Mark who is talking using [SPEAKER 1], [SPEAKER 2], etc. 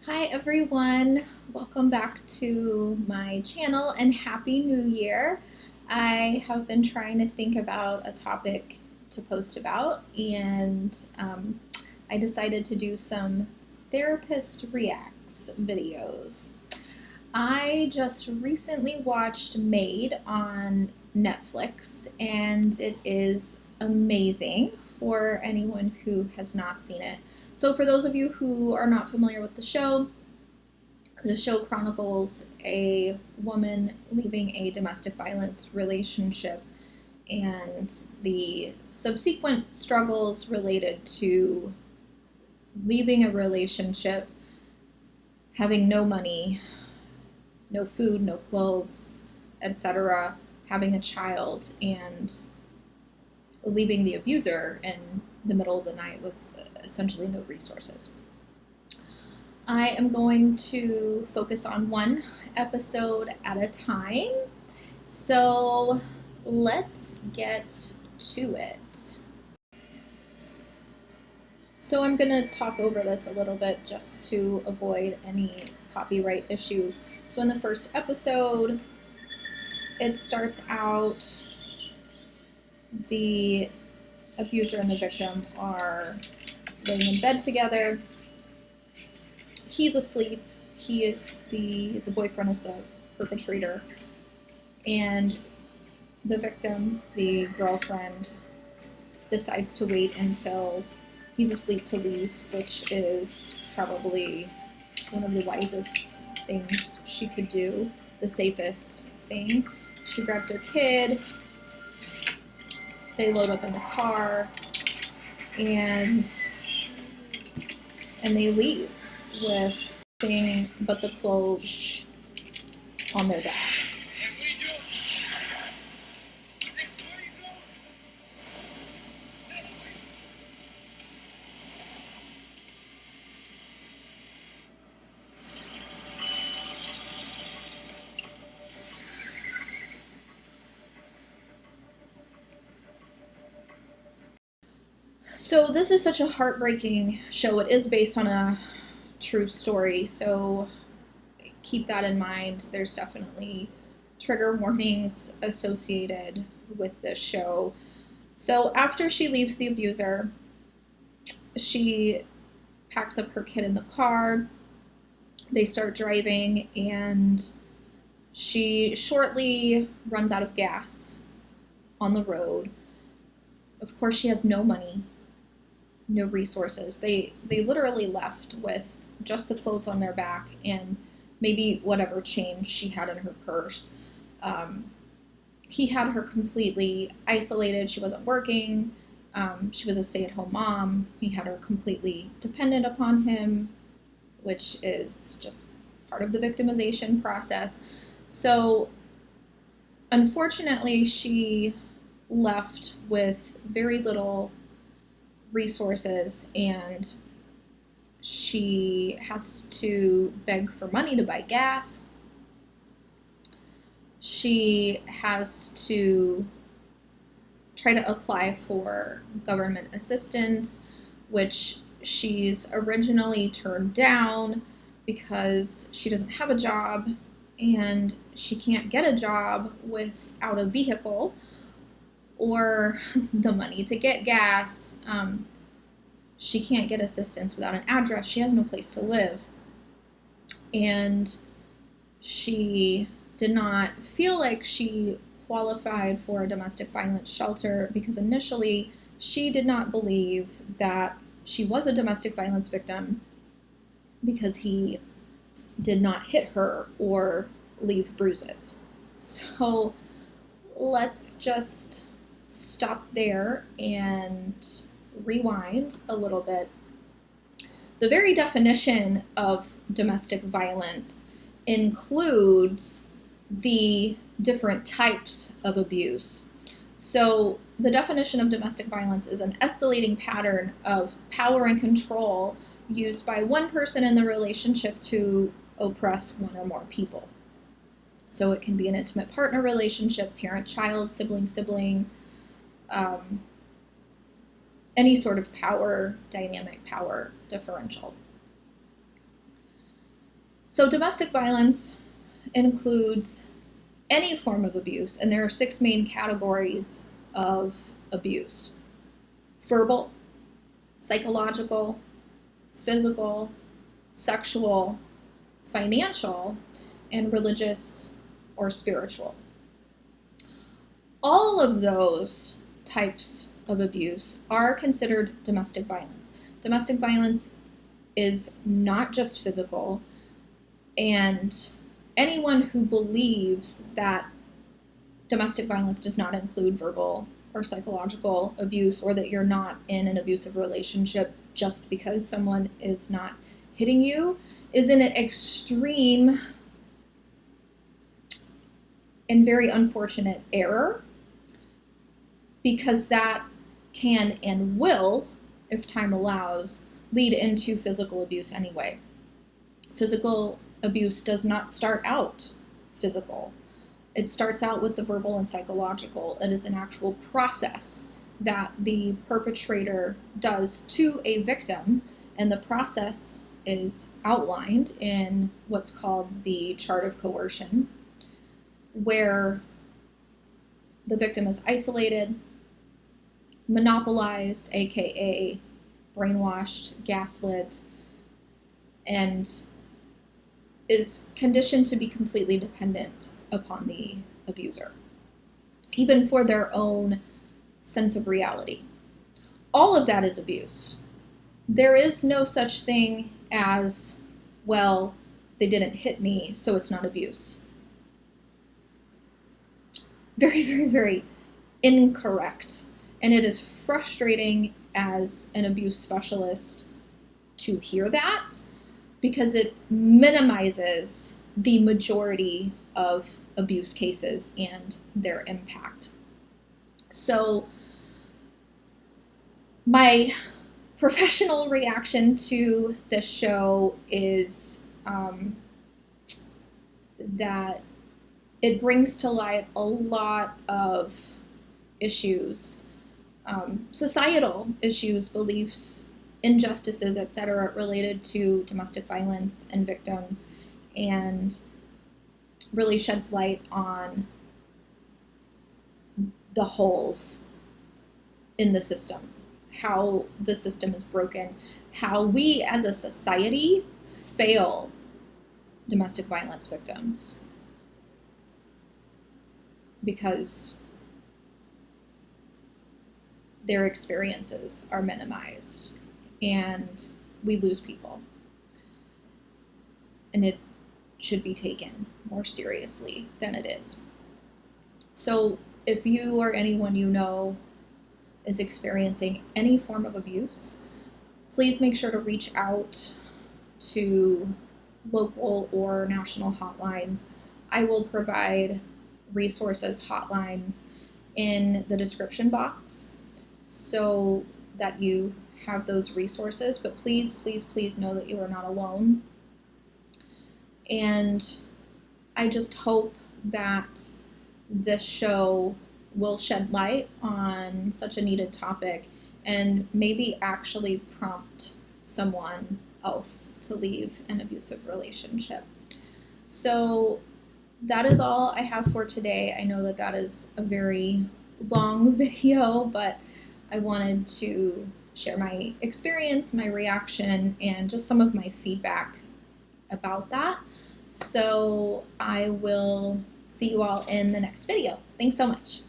[SPEAKER 1] Hi everyone, welcome back to my channel and Happy New Year. I have been trying to think about a topic to post about and I decided to do some therapist reacts videos. I just recently watched Maid on Netflix and it is amazing for anyone who has not seen it. So for those of you who are not familiar with the show chronicles a woman leaving a domestic violence relationship and the subsequent struggles related to leaving a relationship, having no money, no food, no clothes, etc., having a child, and leaving the abuser in the middle of the night with essentially no resources. I am going to focus on one episode at a time, so let's get to it. So I'm going to talk over this a little bit just to avoid any copyright issues. So in the first episode, it starts out, the abuser and the victim are laying in bed together. He's asleep. He is the boyfriend is the perpetrator, and the victim, the girlfriend, decides to wait until he's asleep to leave, which is probably one of the wisest things she could do, the safest thing. She grabs her kid, they load up in the car, and they leave with nothing but the clothes on their back. So this is such a heartbreaking show. It is based on a true story, so keep that in mind. There's definitely trigger warnings associated with this show. So after she leaves the abuser, she packs up her kid in the car. They start driving, and she shortly runs out of gas on the road. Of course, she has no money, no resources. They literally left with just the clothes on their back and maybe whatever change she had in her purse. He had her completely isolated. She wasn't working. She was a stay-at-home mom. He had her completely dependent upon him, which is just part of the victimization process. So unfortunately, she left with very little resources, and she has to beg for money to buy gas. She has to try to apply for government assistance, which she's originally turned down because she doesn't have a job and she can't get a job without a vehicle or the money to get gas. She can't get assistance without an address. She has no place to live. And she did not feel like she qualified for a domestic violence shelter because initially she did not believe that she was a domestic violence victim because he did not hit her or leave bruises. So let's just stop there and rewind a little bit. The very definition of domestic violence includes the different types of abuse. So the definition of domestic violence is an escalating pattern of power and control used by one person in the relationship to oppress one or more people. So it can be an intimate partner relationship, parent-child, sibling-sibling, any sort of power dynamic, power differential. So domestic violence includes any form of abuse, and there are 6 main categories of abuse: verbal, psychological, physical, sexual, financial, and religious or spiritual. All of those types of abuse are considered domestic violence. Domestic violence is not just physical, and anyone who believes that domestic violence does not include verbal or psychological abuse, or that you're not in an abusive relationship just because someone is not hitting you, is in an extreme and very unfortunate error, because that can and will, if time allows, lead into physical abuse anyway. Physical abuse does not start out physical. It starts out with the verbal and psychological. It is an actual process that the perpetrator does to a victim, and the process is outlined in what's called the chart of coercion, where the victim is isolated, monopolized, aka brainwashed, gaslit, and is conditioned to be completely dependent upon the abuser, even for their own sense of reality. All of that is abuse. There is no such thing as, well, they didn't hit me, so it's not abuse. Very, very, very incorrect. And it is frustrating as an abuse specialist to hear that, because it minimizes the majority of abuse cases and their impact. So my professional reaction to this show is that it brings to light a lot of issues, societal issues, beliefs, injustices, etc., related to domestic violence and victims, and really sheds light on the holes in the system, how the system is broken, how we as a society fail domestic violence victims because their experiences are minimized and we lose people. And it should be taken more seriously than it is. So if you or anyone you know is experiencing any form of abuse, please make sure to reach out to local or national hotlines. I will provide resources, hotlines in the description box so that you have those resources. But please, please, please know that you are not alone. And I just hope that this show will shed light on such a needed topic and maybe actually prompt someone else to leave an abusive relationship. So that is all I have for today. I know that that is a very long video, but I wanted to share my experience, my reaction, and just some of my feedback about that. So I will see you all in the next video. Thanks so much.